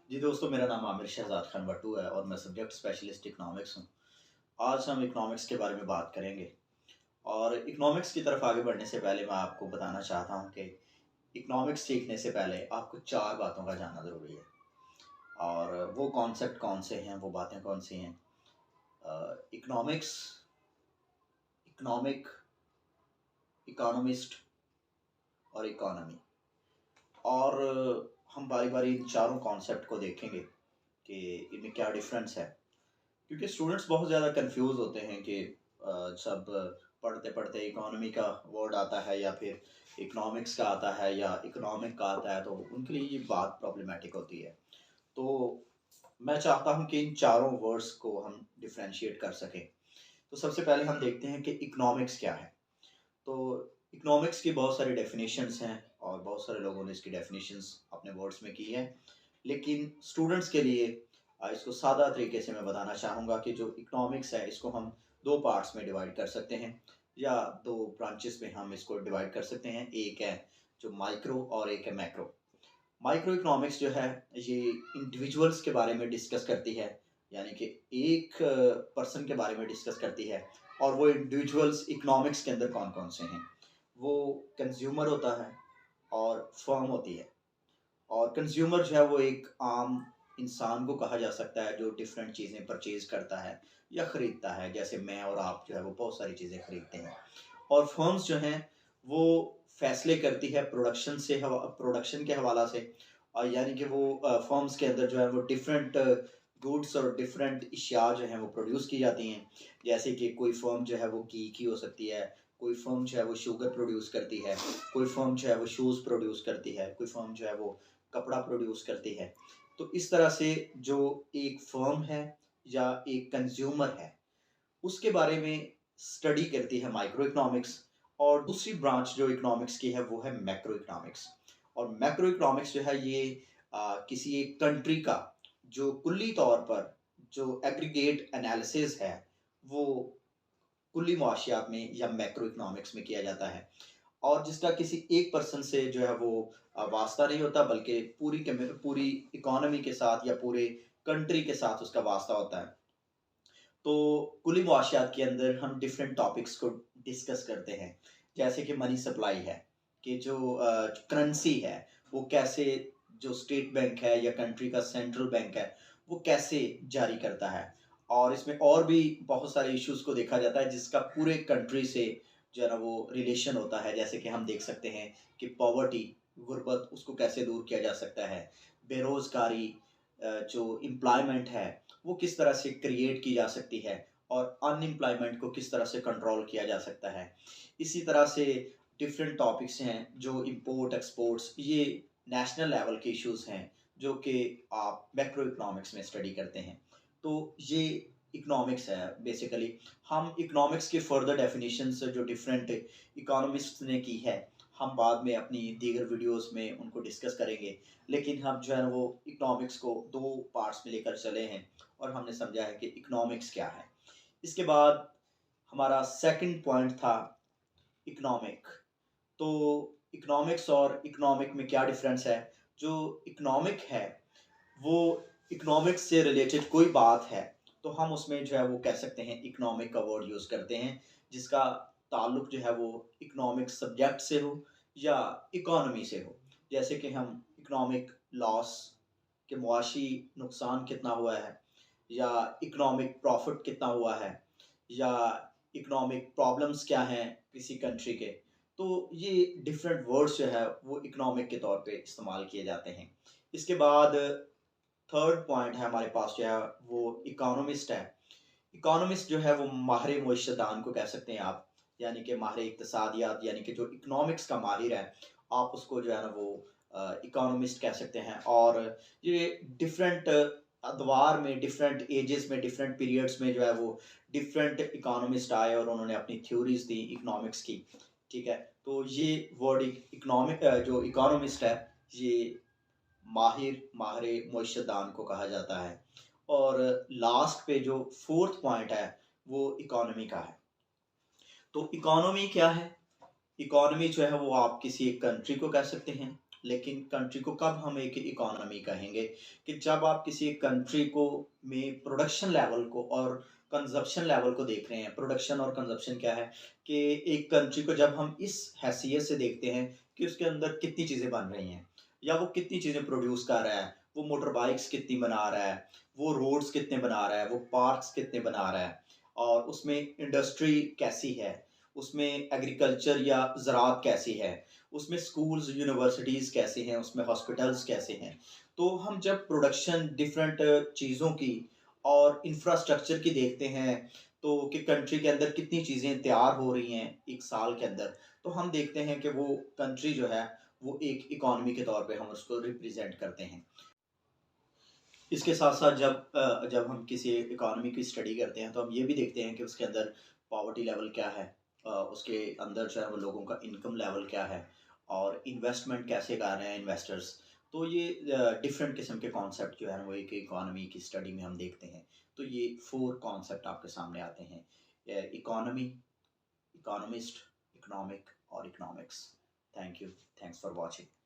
जी दोस्तों, मेरा नाम आमिर शहजाद खान बट्टू है और मैं सब्जेक्ट स्पेशलिस्ट इकनॉमिक्स हूँ। आज हम इकनॉमिक्स के बारे में बात करेंगे और इकनॉमिक्स की तरफ आगे बढ़ने से पहले मैं आपको बताना चाहता हूँ कि इकनॉमिक्स सीखने से पहले आपको 4 बातों का जानना ज़रूरी है और वो कॉन्सेप्ट कौन से हैं, वो बातें कौन सी हैं। इकनॉमिक्स, इकनॉमिक, इकोनॉमिस्ट और इकोनॉमी। और हम बारी-बारी इन चारों कॉन्सेप्ट को देखेंगे कि इनमें क्या डिफ़रेंस है। क्योंकि स्टूडेंट्स बहुत ज़्यादा कंफ्यूज होते हैं कि सब पढ़ते पढ़ते इकोनॉमी का वर्ड आता है या फिर इकोनॉमिक्स का आता है या इकोनॉमिक का आता है, तो उनके लिए ये बात प्रॉब्लमेटिक होती है। तो मैं चाहता हूँ कि इन चारों वर्ड्स को हम डिफरेंशिएट कर सकें। तो सबसे पहले हम देखते हैं कि इकोनॉमिक्स क्या है। तो इकोनॉमिक्स की बहुत सारी डेफिनेशंस हैं और बहुत सारे लोगों ने इसकी डेफिनेशंस अपने वर्ड्स में की है। लेकिन स्टूडेंट्स के लिए इसको सादा तरीके से मैं बताना चाहूँगा कि जो इकोनॉमिक्स है इसको हम 2 पार्ट्स में डिवाइड कर सकते हैं या 2 ब्रांचेस में हम इसको डिवाइड कर सकते हैं। एक है जो माइक्रो और एक है मैक्रो। माइक्रो इकोनॉमिक्स जो है ये इंडिविजुअल्स के बारे में डिस्कस करती है, यानी कि एक पर्सन के बारे में डिस्कस करती है और वो इंडिविजुअल्स इकोनॉमिक्स के अंदर कौन-कौन से हैं। वो कंज्यूमर होता है और फर्म होती है। और कंज्यूमर जो है वो एक आम इंसान को कहा जा सकता है जो डिफरेंट चीज़ें परचेज करता है या खरीदता है, जैसे मैं और आप जो है वो बहुत सारी चीज़ें खरीदते हैं। और फर्म्स जो हैं वो फैसले करती है प्रोडक्शन के हवाला से, और यानी कि वो फर्म्स के अंदर जो है वो डिफरेंट गुड्स और डिफरेंट इशिया जो हैं वो प्रोड्यूस की जाती हैं। जैसे कि कोई फर्म जो है वो घी की हो सकती है, कोई फर्म जो है वो शुगर प्रोड्यूस करती है, कोई फर्म जो है वो शूज़ प्रोड्यूस करती है, कोई फर्म जो है वो कपड़ा प्रोड्यूस करती है। तो इस तरह से जो एक फर्म है या एक कंज्यूमर है, उसके बारे में स्टडी करती है माइक्रो इकोनॉमिक्स। और दूसरी ब्रांच जो इकोनॉमिक्स की है वो है मैक्रो इकोनॉमिक्स। और मैक्रो इकोनॉमिक्स जो है ये किसी एक कंट्री का जो कुल्ली तौर पर जो एग्रीगेट एनालिसिस है, वो कुल्ली मुआशियात में या मैक्रो इकोनॉमिक्स में किया जाता है। और जिसका किसी एक पर्सन से जो है वो वास्ता नहीं होता, बल्कि पूरी इकोनॉमी के साथ या पूरे कंट्री के साथ उसका वास्ता होता है। तो कुली मुआशियात के अंदर हम डिफरेंट टॉपिक्स को डिस्कस करते हैं, जैसे कि मनी सप्लाई है, कि जो करेंसी है वो कैसे, जो स्टेट बैंक है या कंट्री का सेंट्रल बैंक है, वो कैसे जारी करता है। और इसमें और भी बहुत सारे इश्यूज को देखा जाता है जिसका पूरे कंट्री से जो है ना वो रिलेशन होता है। जैसे कि हम देख सकते हैं कि पॉवर्टी, गुर्बत, उसको कैसे दूर किया जा सकता है। बेरोजगारी, जो एम्प्लॉयमेंट है वो किस तरह से क्रिएट की जा सकती है और अनएम्प्लॉयमेंट को किस तरह से कंट्रोल किया जा सकता है। इसी तरह से डिफरेंट टॉपिक्स हैं जो इंपोर्ट एक्सपोर्ट्स, ये नेशनल लेवल के इश्यूज़ हैं जो कि आप मैक्रो इकोनॉमिक्स में स्टडी करते हैं। तो ये इकोनॉमिक्स है बेसिकली। हम इकोनॉमिक्स के फर्दर डेफिनेशंस जो डिफरेंट इकोनॉमिस्ट्स ने की है, हम बाद में अपनी दीगर वीडियोस में उनको डिस्कस करेंगे। लेकिन हम जो है ना वो इकोनॉमिक्स को 2 पार्ट्स में लेकर चले हैं और हमने समझा है कि इकोनॉमिक्स क्या है। इसके बाद हमारा सेकंड पॉइंट था इकोनॉमिक। तो इकोनॉमिक्स और इकोनॉमिक में क्या डिफरेंस है? जो इकोनॉमिक है वो इकोनॉमिक्स से रिलेटेड कोई बात है तो हम उसमें जो है वो कह सकते हैं इकोनॉमिक का वर्ड यूज़ करते हैं, जिसका ताल्लुक जो है वो इकोनॉमिक सब्जेक्ट से हो या इकोनॉमी से हो। जैसे कि हम इकोनॉमिक लॉस, कि मुआशी नुकसान कितना हुआ है, या इकोनॉमिक प्रॉफिट कितना हुआ है, या इकोनॉमिक प्रॉब्लम्स क्या हैं किसी कंट्री के। तो ये डिफरेंट वर्ड्स जो है वो इकोनॉमिक के तौर पे इस्तेमाल किए जाते हैं। इसके बाद थर्ड पॉइंट है हमारे पास जो है वो इकोनॉमिस्ट है। इकोनॉमिस्ट जो है वो माहिर मुइशदान को कह सकते हैं आप, यानी कि माहिर इक़्तिसादियात, यानी कि जो इकोनॉमिक्स का माहिर है, आप उसको जो है ना वो इकोनॉमिस्ट कह सकते हैं। और ये डिफरेंट अदवार में, डिफरेंट एजेस में, डिफरेंट पीरियड्स में जो है वो डिफरेंट इकोनॉमिस्ट आए और उन्होंने अपनी थ्योरीज दी इकोनॉमिक्स की। ठीक है, तो ये वर्ड इकोनॉमिक जो इकोनॉमिस्ट है, ये माहिर मुइशदान को कहा जाता है। और लास्ट पे जो फोर्थ पॉइंट है वो इकोनॉमी का है। तो इकोनॉमी क्या है? इकोनॉमी जो है वो आप किसी एक कंट्री को कह सकते हैं लेकिन कंट्री को कब हम एक इकोनॉमी कहेंगे, कि जब आप किसी एक कंट्री को में प्रोडक्शन लेवल को और कंजप्शन लेवल को देख रहे हैं। प्रोडक्शन और कंजप्शन क्या है, कि एक कंट्री को जब हम इस हैसियत से देखते हैं कि उसके अंदर कितनी चीज़ें बन रही हैं या वो कितनी चीज़ें प्रोड्यूस कर रहा है, वो मोटर बाइक्स कितनी बना रहा है, वो रोड्स कितने बना रहा है, वो पार्क्स कितने बना रहा है, और उसमें इंडस्ट्री कैसी है, उसमें एग्रीकल्चर या ज़राअत कैसी है, उसमें स्कूल्स यूनिवर्सिटीज़ कैसे हैं, उसमें हॉस्पिटल्स कैसे हैं। तो हम जब प्रोडक्शन डिफरेंट चीज़ों की और इंफ्रास्ट्रक्चर की देखते हैं, तो कि कंट्री के अंदर कितनी चीज़ें तैयार हो रही हैं एक साल के अंदर, तो हम देखते हैं कि वो कंट्री जो है वो एक इकॉनमी के तौर पे हम उसको रिप्रेजेंट करते हैं। इसके साथ-साथ जब हम किसी इकॉनमी की स्टडी करते हैं, तो हम ये भी देखते हैं कि उसके अंदर पॉवर्टी लेवल क्या है, उसके अंदर जो है वो लोगों का इनकम लेवल क्या है, और इन्वेस्टमेंट कैसे कर रहे हैं इन्वेस्टर्स। तो ये डिफरेंट किस्म के कॉन्सेप्ट जो है ना वो एक इकॉनमी की स्टडी में हम देखते हैं। तो ये 4 कॉन्सेप्ट आपके सामने आते हैं, इकॉनमी, इकोनॉमिस्ट, इकोनॉमिक और economics. Thank you. Thanks for watching.